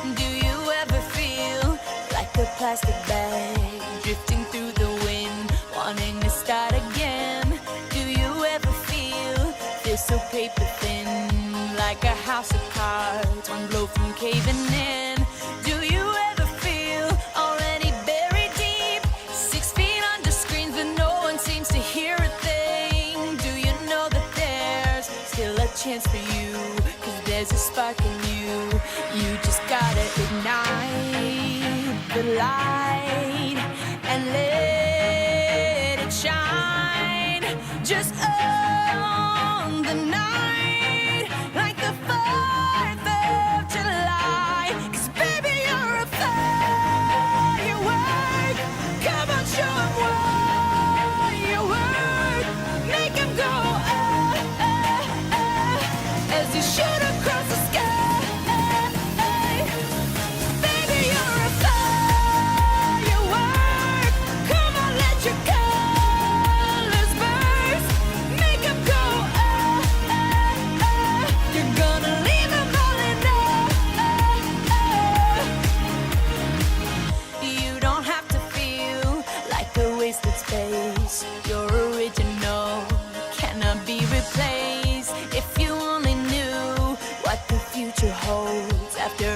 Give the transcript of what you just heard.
Do you ever feel like a plastic bag drifting through the wind, wanting to start again? Do you ever feel so paper thin, like a house of cards, one blow from caving in? Do you ever feel already buried deep, 6 feet under screens, but no one seems to hear a thing? Do you know that there's still a chance for you? 'Cause there's a spark in you. You just gotta ignite the light and let it shine. Just own the night like the 4th of July. 'Cause baby, you're a firework. Come on, show 'em what you work. Make 'em go as you shoot across the sky. Baby, you're a firework. Come on, let your colors burst. Make 'em go You're gonna leave 'em all in You don't have to feel like a wasted space. You're original, cannot be replaced. If you only knew what the future holds after